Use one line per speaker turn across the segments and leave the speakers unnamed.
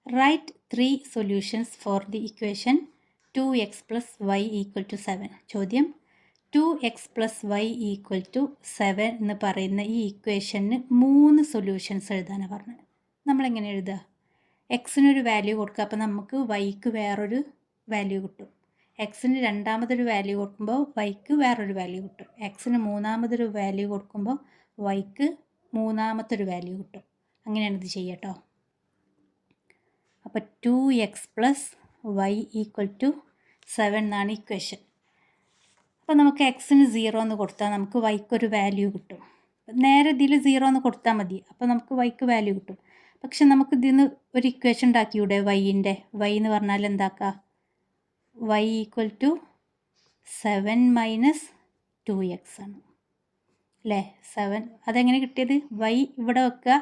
Right 3 solutions for the equation 2x plus y equal to 7. ചോദ്യം 2x plus y equal to 7 എന്ന് പറയുന്ന ഈ ഇക്വേഷന് 3 solutions എഴുതാനാണ് പറഞ്ഞത്. നമ്മളെങ്ങനെ എഴുതുക? എക്സിനൊരു വാല്യൂ കൊടുക്കുക, അപ്പോൾ നമുക്ക് വൈക്ക് വേറൊരു വാല്യൂ കിട്ടും. എക്സിന് രണ്ടാമതൊരു വാല്യൂ കൊടുക്കുമ്പോൾ വൈക്ക് വേറൊരു വാല്യൂ കിട്ടും. എക്സിന് മൂന്നാമതൊരു വാല്യൂ കൊടുക്കുമ്പോൾ വൈക്ക് മൂന്നാമത്തൊരു വാല്യൂ കിട്ടും. അങ്ങനെയാണ് ഇത് ചെയ്യുക കേട്ടോ. അപ്പോൾ 2x plus y equal to 7 എന്നാണ് ഇക്വേഷൻ. അപ്പോൾ നമുക്ക് എക്സിന് 0 എന്ന് കൊടുത്താൽ നമുക്ക് വൈക്കൊരു വാല്യൂ കിട്ടും. നേരെ ഇതിൽ 0 എന്ന് കൊടുത്താൽ മതി, അപ്പോൾ നമുക്ക് വൈക്ക് വാല്യൂ കിട്ടും. പക്ഷെ നമുക്ക് ഇതിന്ന് ഒരു ഇക്വേഷൻ ഉണ്ടാക്കിയൂടെ വൈൻ്റെ? വൈ എന്ന് പറഞ്ഞാൽ എന്താക്കുക? Y equal to 7 minus 2x ആണ് അല്ലേ? 7 അതെങ്ങനെ കിട്ടിയത്? വൈ ഇവിടെ വെക്കുക,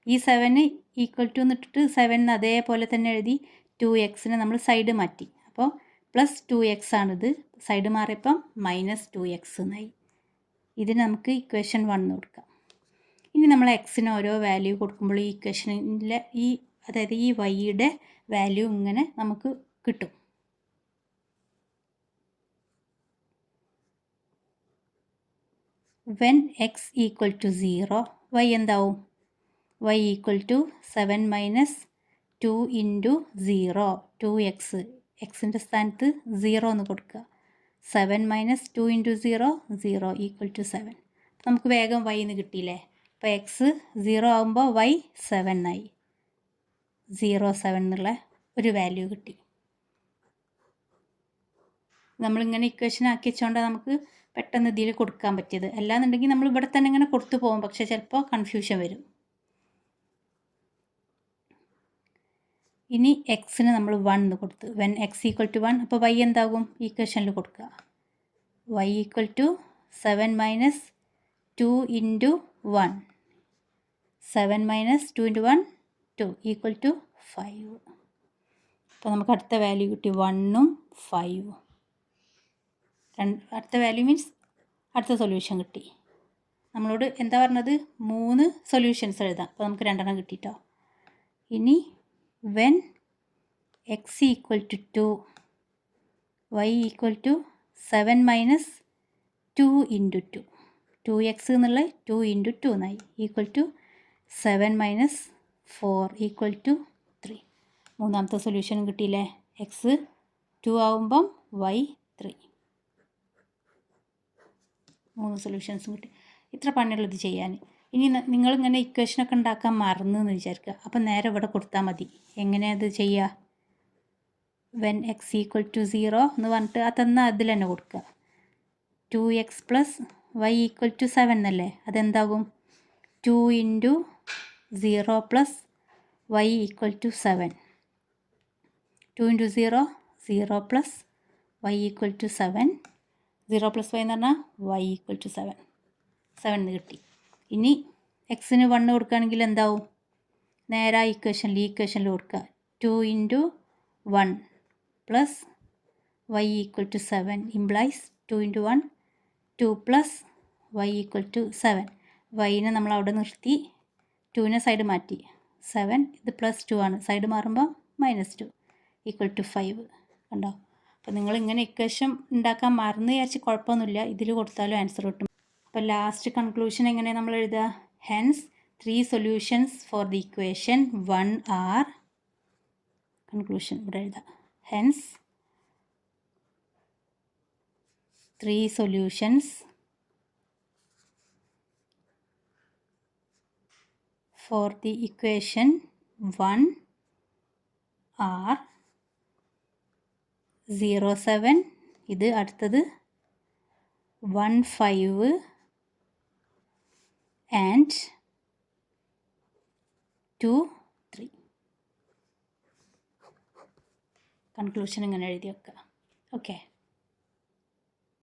ഈ 7 ഈക്വൽ ടു എന്നിട്ടിട്ട് 7 അതേപോലെ തന്നെ എഴുതി 2xനെ നമ്മൾ സൈഡ് മാറ്റി. അപ്പോൾ പ്ലസ് 2x ആണിത്, സൈഡ് മാറിയപ്പം മൈനസ് 2x എന്നായി. ഇതിന് നമുക്ക് ഇക്വേഷൻ 1 കൊടുക്കാം. ഇനി നമ്മൾ എക്സിന് ഓരോ വാല്യൂ കൊടുക്കുമ്പോൾ ഈ ഇക്വേഷനിലെ അതായത് ഈ വൈയുടെ വാല്യൂ ഇങ്ങനെ നമുക്ക് കിട്ടും. When x equal to 0 y എന്താവും? y equal to 7 minus 2 into 0 2x. എക്സിൻ്റെ സ്ഥാനത്ത് 0 എന്ന് കൊടുക്കുക. 7 മൈനസ് 2 ഇൻറ്റു 0 0 ഈക്വൽ ടു 7. നമുക്ക് വേഗം y എന്ന് കിട്ടിയില്ലേ? അപ്പോൾ എക്സ് 0 ആകുമ്പോൾ y 7 ആയി. 0 എന്നുള്ള ഒരു വാല്യൂ കിട്ടി. നമ്മളിങ്ങനെ ഇക്വേഷൻ ആക്കി വെച്ചുകൊണ്ടാണ് നമുക്ക് പെട്ടെന്ന് ഇതിൽ കൊടുക്കാൻ പറ്റിയത്. അല്ലാന്നുണ്ടെങ്കിൽ നമ്മൾ ഇവിടെ തന്നെ ഇങ്ങനെ കൊടുത്തു പോകും, പക്ഷേ ചിലപ്പോൾ കൺഫ്യൂഷൻ വരും. ഇനി എക്സിന് നമ്മൾ 1 എന്ന് കൊടുത്ത് വെൻ എക്സ് ഈക്വൽ ടു 1, അപ്പോൾ y എന്താകും? ഈക്വേഷനിൽ കൊടുക്കുക. y equal to 7 minus 2 into 1. 7 minus 2 into 1 2 equal to 5. അപ്പോൾ നമുക്ക് അടുത്ത വാല്യൂ കിട്ടി 1ഉം 5ഉം. അടുത്ത വാല്യൂ മീൻസ് അടുത്ത സൊല്യൂഷൻ കിട്ടി. നമ്മളോട് എന്താ പറഞ്ഞത്? 3 സൊല്യൂഷൻസ് എഴുതാം. അപ്പോൾ നമുക്ക് 2 കിട്ടിയിട്ടോ. ഇനി when x equal to 2 y equal to 7 minus 2 into 2 2x എന്നുള്ള 2 ഇൻറ്റു 2 എന്നായി equal to 7 minus 4 equal to 3. മൂന്നാമത്തെ സൊല്യൂഷൻ കിട്ടിയില്ലേ? എക്സ് 2 ആവുമ്പം y 3. 3 സൊല്യൂഷൻസും കിട്ടി. ഇത്ര പണിയുള്ളത് ചെയ്യാൻ. ഇനി നിങ്ങളിങ്ങനെ ഇക്വേഷനൊക്കെ ഉണ്ടാക്കാൻ മറന്നു എന്ന് വിചാരിക്കുക. അപ്പം നേരെ ഇവിടെ കൊടുത്താൽ മതി. എങ്ങനെയത് ചെയ്യുക? വെൻ എക്സ് ഈക്വൽ ടു 0 എന്ന് പറഞ്ഞിട്ട് തന്നാൽ അതിൽ തന്നെ കൊടുക്കുക. 2x plus y equal to 7 എന്നല്ലേ? അതെന്താകും? 2 into 0 plus y equal to 7. 2 into 0 0 plus y equal to 7. 0 plus y എന്ന് പറഞ്ഞാൽ വൈ ഈക്വൽ ടു 7 എന്ന് കിട്ടി. ഇനി എക്സിന് 1 കൊടുക്കുകയാണെങ്കിൽ എന്താവും? നേരെ ഈ ഇക്വേഷനിൽ കൊടുക്കുക. 2 into 1 plus y equal to 7 implies 2 into 1 2 plus y equal to 7. വൈനെ നമ്മൾ അവിടെ നിർത്തി 2നെ സൈഡ് മാറ്റി. 7 ഇത് പ്ലസ് 2 ആണ്, സൈഡ് മാറുമ്പോൾ മൈനസ് 2 ഈക്വൽ ടു 5. കണ്ടോ? അപ്പോൾ നിങ്ങളിങ്ങനെ ഇക്വേഷൻ ഉണ്ടാക്കാൻ മറന്ന് വിചാരിച്ച് കുഴപ്പമൊന്നുമില്ല, ഇതിൽ കൊടുത്താലും ആൻസർ കിട്ടും. അപ്പോൾ ലാസ്റ്റ് കൺക്ലൂഷൻ എങ്ങനെ നമ്മൾ എഴുതുക? Hence 3 solutions for the equation 1 are. Conclusion ഇവിടെ എഴുതാം. Hence 3 solutions for the equation 1 are 0 7. ഇത് അടുത്തത് 1 5 ആൻഡ് 2 3. കൺക്ലൂഷൻ ഇങ്ങനെ എഴുതി വെക്കുക. ഓക്കെ.